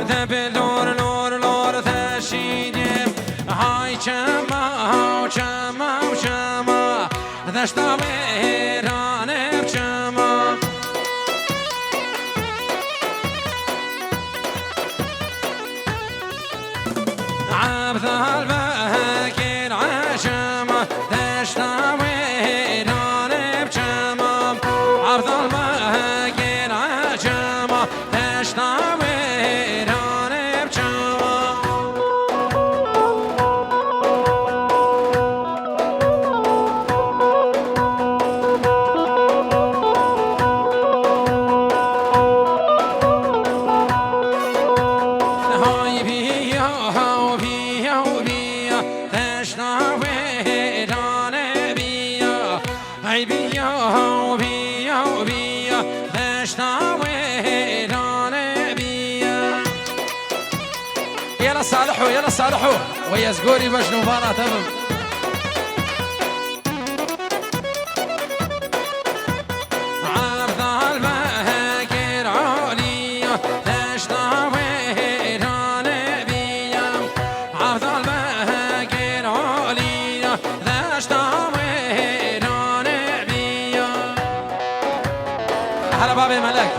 دب لور لور لور تشیدیم های چما چما چما دشتا ویرانه چما عبد الباقر عشما دشتا ویرانه چما عبد الباقر عشما دشتا ویرانه چما های بیا بیا بیا دشتا ویرانه بیا ای بیا بیا بیا دشتا ویرانه بیا يلا صالحوا يلا صالحوا ويا زقوري باش نوفانا تمام عبد الباقر عليا دشتا ويرانه بيا عبد الباقر عليا دشتا ويرانه بيا هلا باب الملك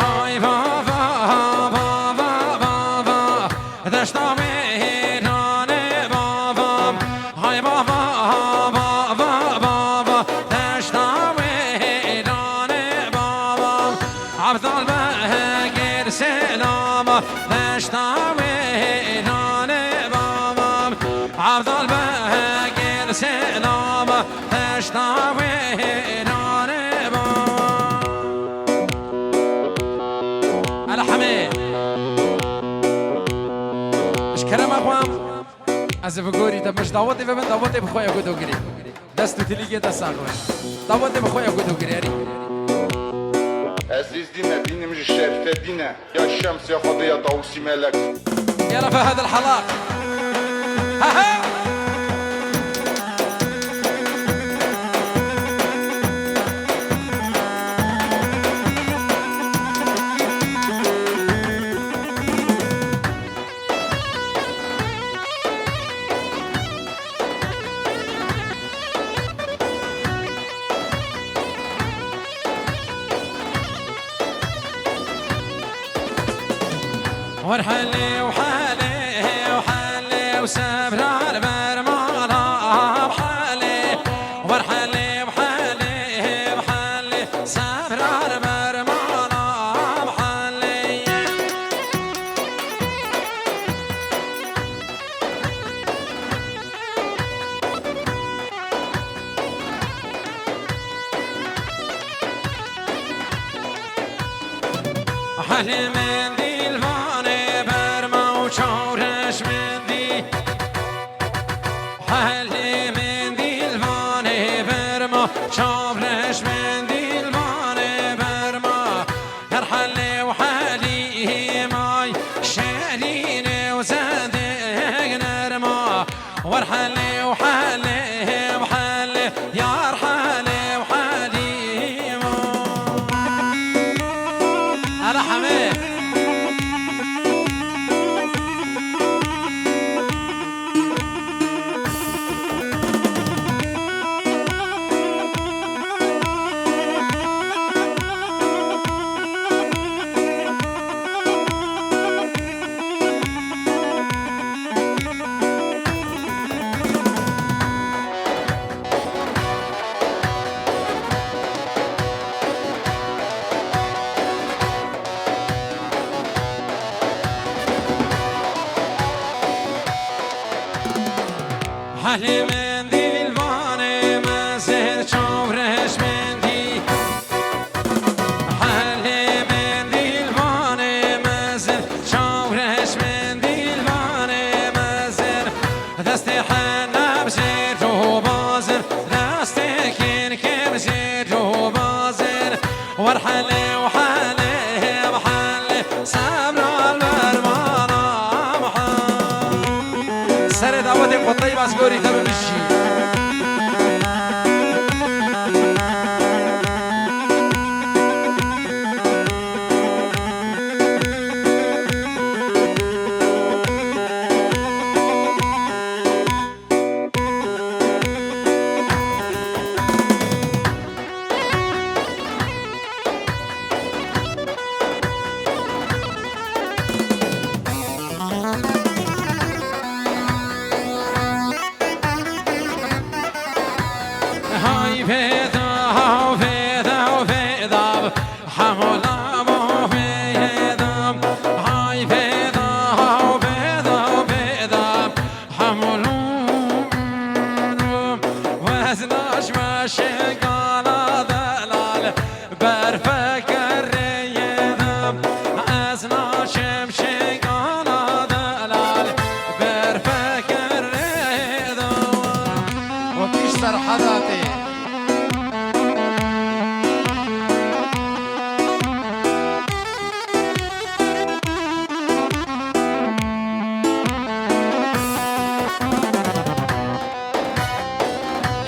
هاي بابا بابا بابا دشتا ویرانه بابا هاي بابا بابا بابا دشتا ویرانه بابا عبد الباقر سلام دشتا ویرانه بابا عبد الباقر سلام دشتا ویرانه بابا على حميد اش كلام اخوام از بگوری تا مش دعوت به من دعوت به خویا گدو گری دست تلیگه دست آقا دعوت به خویا گدو گری یاری عزيز دينا دين مش الشرفة دينا يا الشمس يا فضي يا طاووسي مالك يلا في هذا الحلاق ها ها ورحلي وحالي وحالي وسافر على برمانا بحالي ورحلي وحالي وحالي سافر على برمانا بحالي حالي من ذي الفاني برما وشورش من ذي حالي من ذي الفاني برما شورش من ذي الفاني برما يرحلي وحالي ماي شاليني وزادق نرما وارحلي وحالي وحالي يا رحالي وحالي ما على حميد حالي من ذي الفاني ما زهر شورش من ذي حالي من ذي الفاني ما زهر شورش من ذي الفاني ما زهر دستي حنا بزير وبازر دستي كين كيف زير وبازر وارحلي وحالي وحالي صبر المرمانا محال سر دعوتي طيب عسكري تبع مشي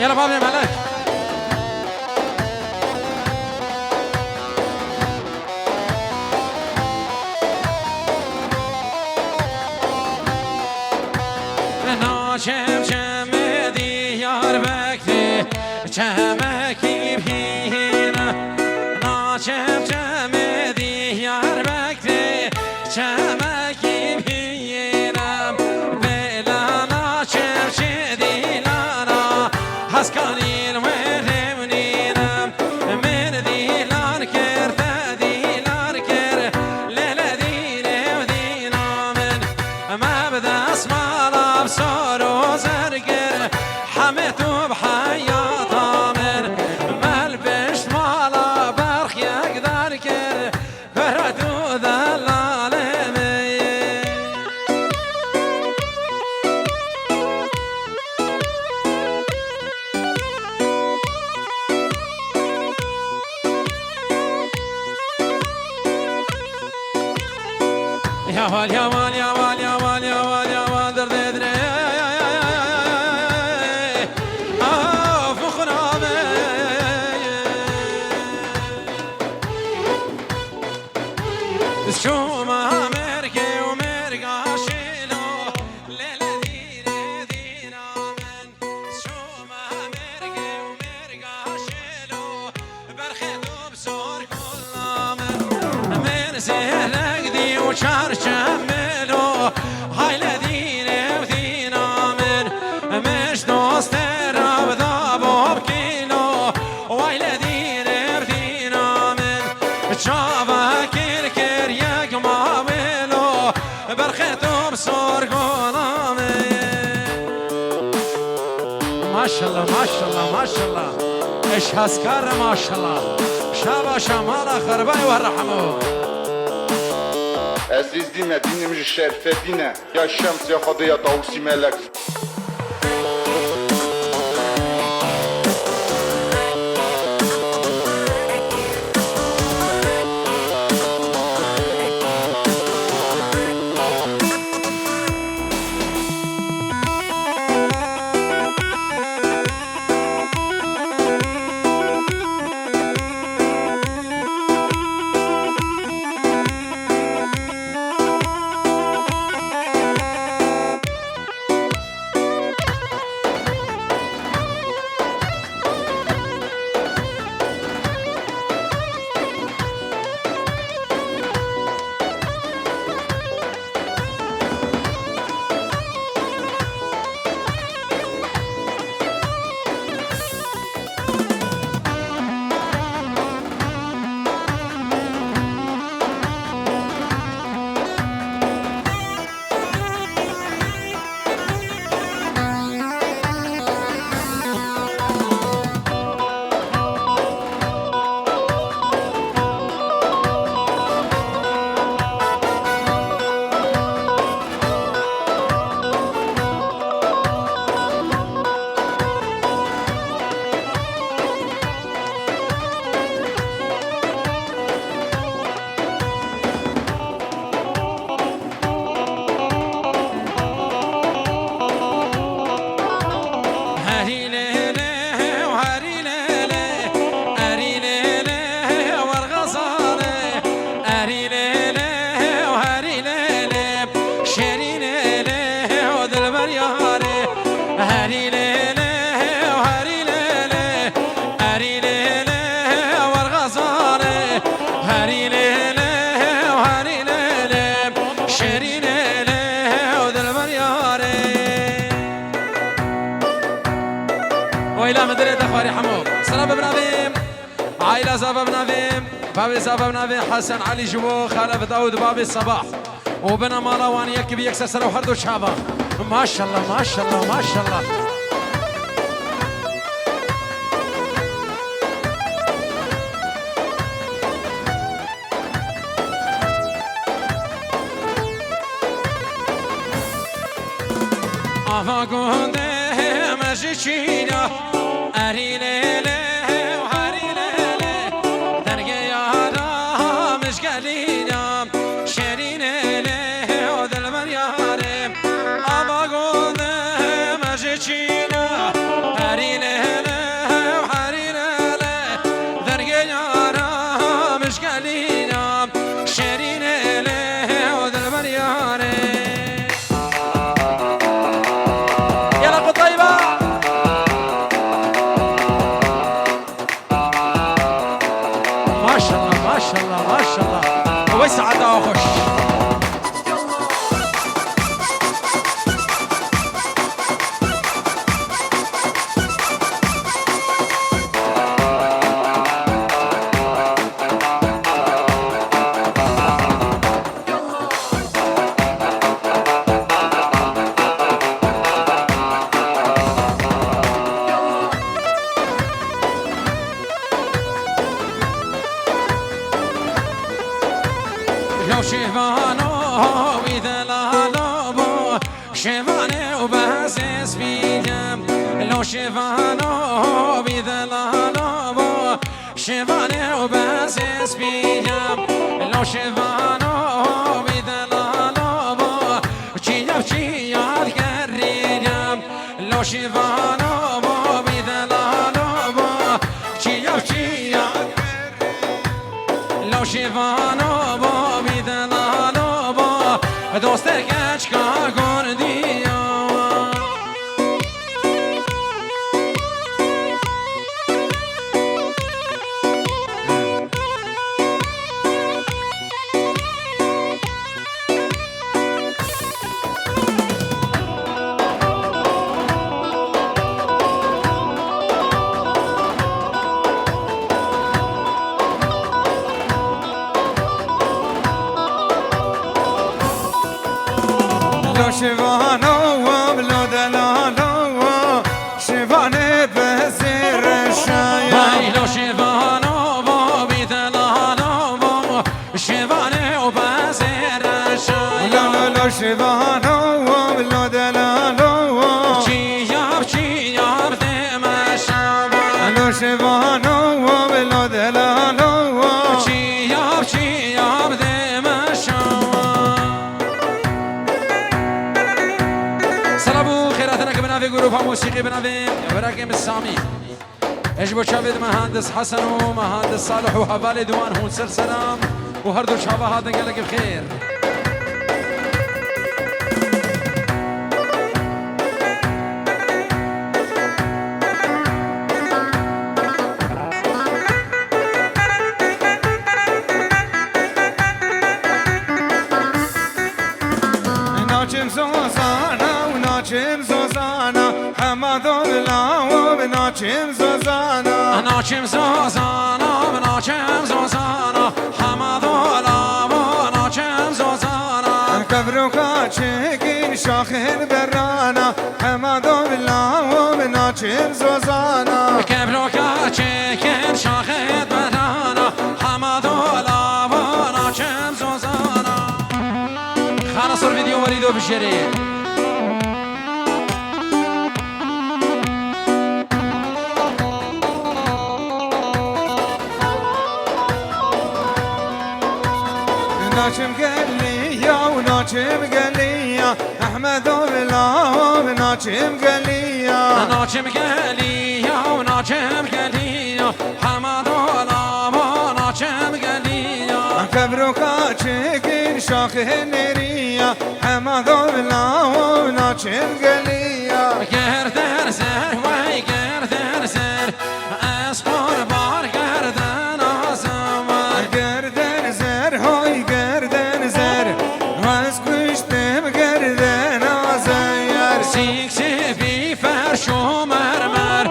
يلا بابا يا ملاك ناشم شم دیار بکری چمکی بهینه ناشم شم دیار بکری چمکی بهینم بلا ناشم شدیلانا هسکانین ورمنینم من دیلان کرد دیلان کرد لیل دیلم دینامن ما بدس مالاب سارو زرگر همه تو بحیاتامن مال بشت مالا برخ یک در کرد بردو دلالمی يا وال يا وال يا وال يا وال يا وال در دري فخرامي شو ما مركي ومرقا شيلو ليلة ديري دينا من شو ما مركي ومرقا شيلو برخيتو بسور كل من سهلك دي وشار شملو هاي لدينا ودينا من مش دوست رب ضابو بكيلو واي لدينا ودينا من شافا كير ياك ما بيلو برخيتو بسور قولامي ما شاء الله ما شاء الله ما شاء الله ايش هسكر ما شاء الله شابا شمالا خرباي ورحمو عزیز دینه دینیم شرفه دینه یا شمس یا خدا یا داوسی ملک هري ليلي وهري ليلي هري ليلي والغزالي هري ليلي وهري ليلي شري ليلي وذل برياري وإلى مدري دخاري حمو سلام بنافيم عائلة زابا بنافيم بابي زابا بنافيم حسن علي جبو خالف داود بابي الصباح وبنا مالوان يكبي يكسر سنة وحردو شابا ما شاء الله ما شاء الله ما شاء الله آفا گونده مجی چینا اری لیله و هری لیله درگه یارا مشگلینا شرین لیله و دل بر یارم آفا گونده مجی چینا اری لیله و هری لیله درگه یارا مشگلینا شرین لیله و دل بر یارم ما شاء الله ما شاء الله ما شاء الله ويسعد وخش لو شيفانو ويدلالو بو شيفاني وبهزز بيدم لو شيفانو ويدلالو بو شيفاني وبهزز بيدم لو شيفانو ويدلالو بو تشياب تشياب كريدم لو شيفانو ويدلالو بو تشياب تشياب لو شيفانو دوستر کچ کا گردیا لو شفانو وبلو دلالو شفاني بزير الشايا لو شفانو بدلالو شفاني وبزير الشايا لو شفانو وبلو دلالو شياب شياب دمشق لو شفانو وبلو دلالو شياب شياب دمشق سلامو خيراتنا كبنا في جروب موسيقي بنا في براكم السامي اجبو شافيد مهندس حسن ومهندس صالح وحبالي دوان هون سلسلام وهردو شابه هذا قال لك بخير ناچم زوزانا وناچم زوزانا حمادو بلاو بناچم زوزانا ناچم زوزانا ناچم زوزانا حمادو لاو ناچم زوزانا كبروكا چكين شاخن برانا حمادو بلاو بناچم زوزانا كبروكا چكين شاخد برانا حمادو لاو ناچم زوزانا خلاص الفيديو وريدو بالشريك ناچم قليا وناچم قليا احمد وبلاو بناچم قليا ناچم قليا وناچم قليا حمادو لاو ناچم قليا كبروكا چكين شاخن شاخنريا حمد الله وناچم قليا گردن زر وای گردن زر از قربان گردن آزمان گردن زر های گردن زر از کشتم گردن آزایر سیک بی فرش و مرمر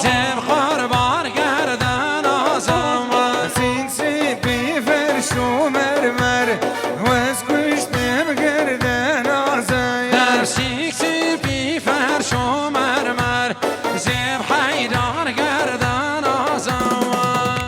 زب قربان گردن آزمان سینسی بی فرش و مرمر از کشتم گردن آزایر در سیک بی فرش و مرمر زب حیران گردن آزمان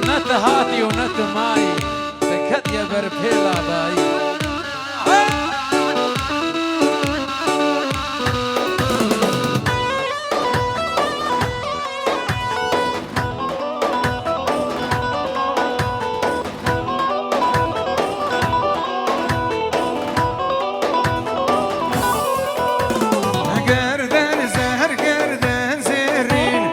نت هاتي ونت ماي تكد يا بربيلا باي گردن زهر گردن زرین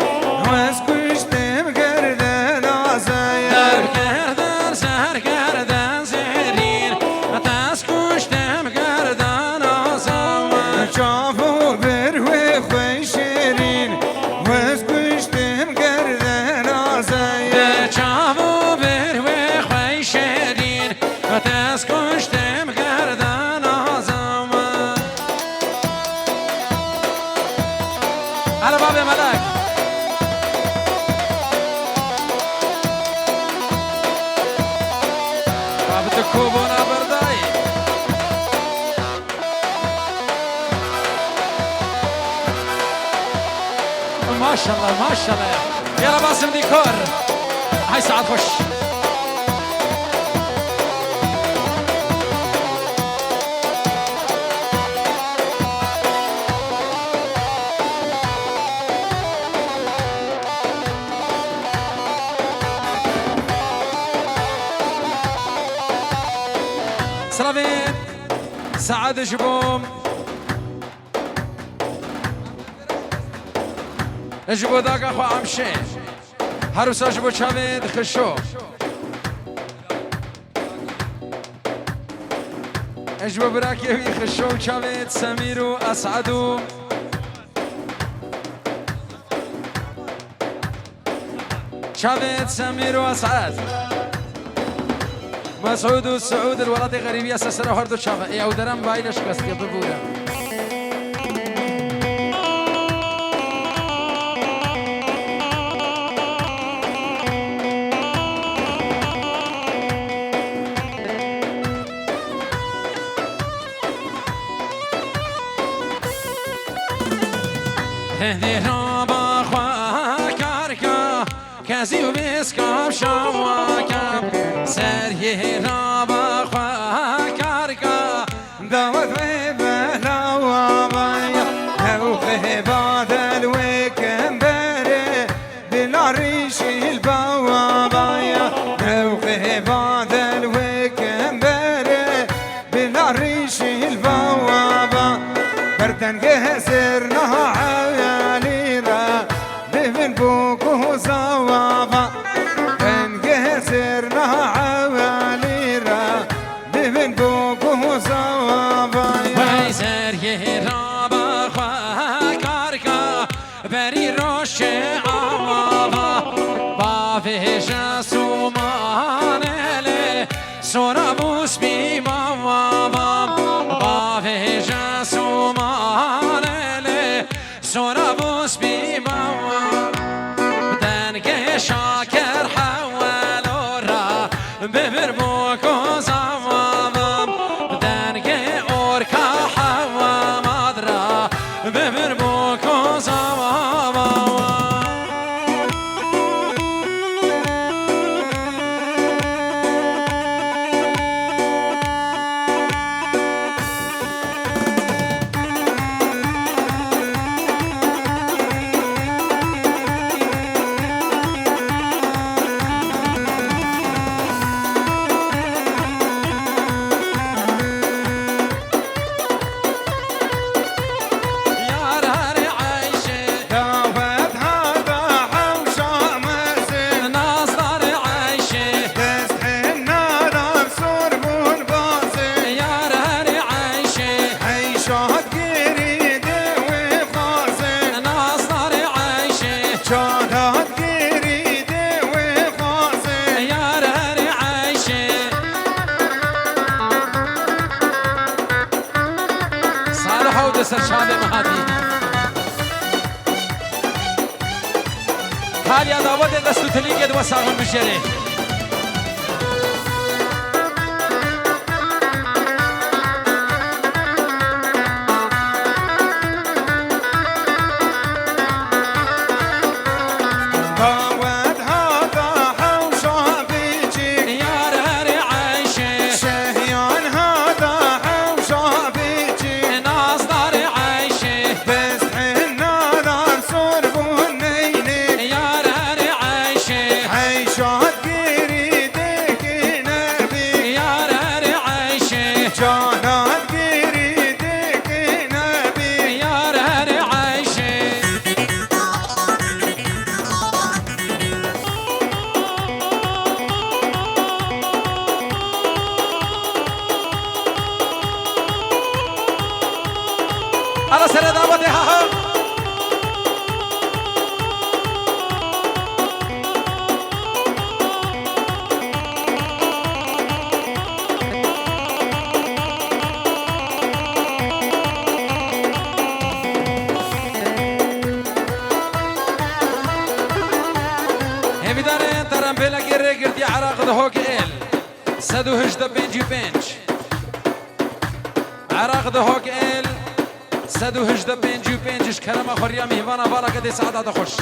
از کشتم گردن آزایر گردن سر گردن زرین دست کشتم گردن آزمان چاپو بروی خوی شیرین از کشتم گردن آزایر چاو بروی خوی شیرین دست کشتم گردن آزمان على باب ملک باب تكوبونا برداي ما شاء الله ما شاء الله يلا باسم ديكور هاي سعد خش سلامين سعد جبوم اجبو داغ اخو عمشه هروس اجبو چاوید خشو اجبو براكي خشو چاوید سميرو اسعدو چاوید سميرو اسعد مسعود والسعود الولد غريبية سسرة هردو شافا يا ودرم بايلش قصد يضبونا هدي رابا خواكاركا كازي وبيسكاب شواكا سريه رابا خواكاركا دعوت بلا وابايا هو بعد الويكم بري بلا ريش البوابايا هو بعد الويكم بري بلا ريش البوابا بردن جهزرنا عيالينا بمن بوكو زوابا بن جهزرنا عيالينا بمن بوكو زوابا سريه رابا خواكاركا بري روش عوابا بافيش سومانيلي سورا بوس بيماوابا بافيش سومانيلي سورا بوس بيماوابا دنگه شاكر حوالو را ببر بوكو زوابا دنگه اوركا حوا مادرا ببر بوكو زوابا شاب مهدی حالی داود دستو تلیگه دو ساغن بشیره على سر دعوة ها هبدان ترم بلا جري جردي عراق دهوك إل سدو هجد بنجي بنج عراق دهوك إل سدو هجده بنجی و پنجش کرم خوریا میوانا بارا کدی سعادت خوش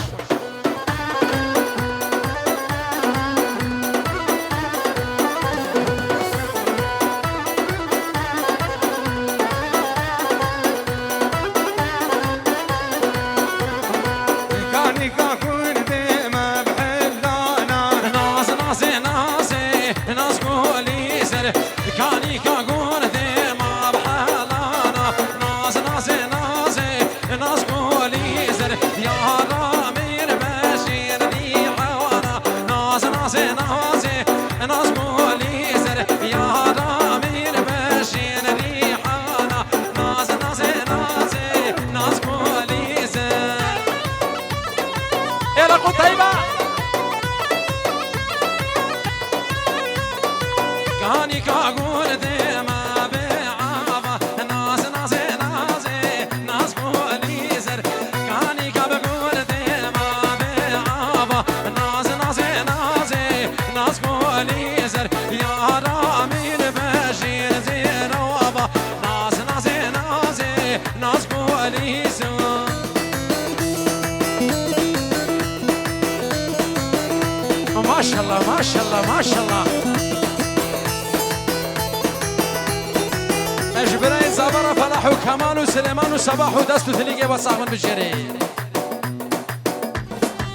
طيبة كاني كاغور ديما بعافا ناس ناس ناس ناس كوليزر كاني كاغور ديما بعافا ناس ناس ناس ناس كوليزر يا رامين بشير زين وابا ناس ناس ناس ناس كوليزر ما شاء الله ما شاء الله ما شاء الله اجبرين زبرة فلاح وكمال وسليمان وصباح ودست وثليقة وصاغ من بجري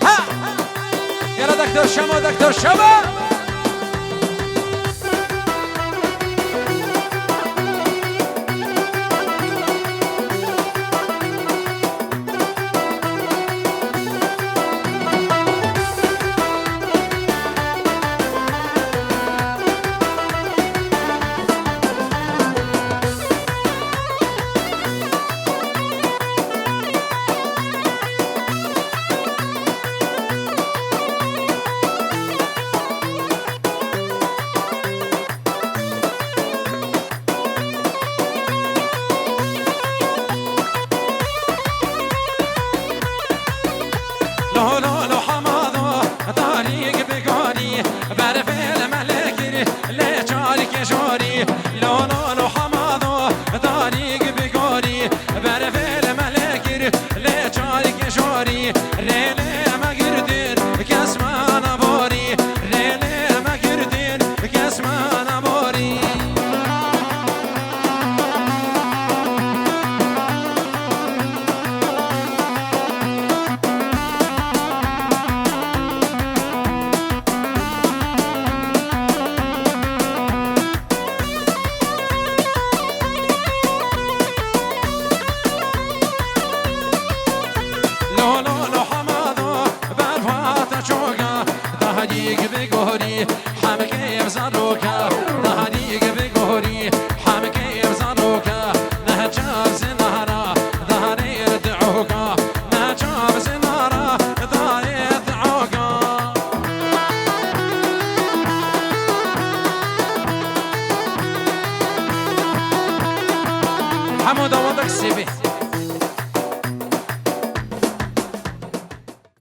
ها يلا دكتور شما دكتور شما حمود وضعك سيبي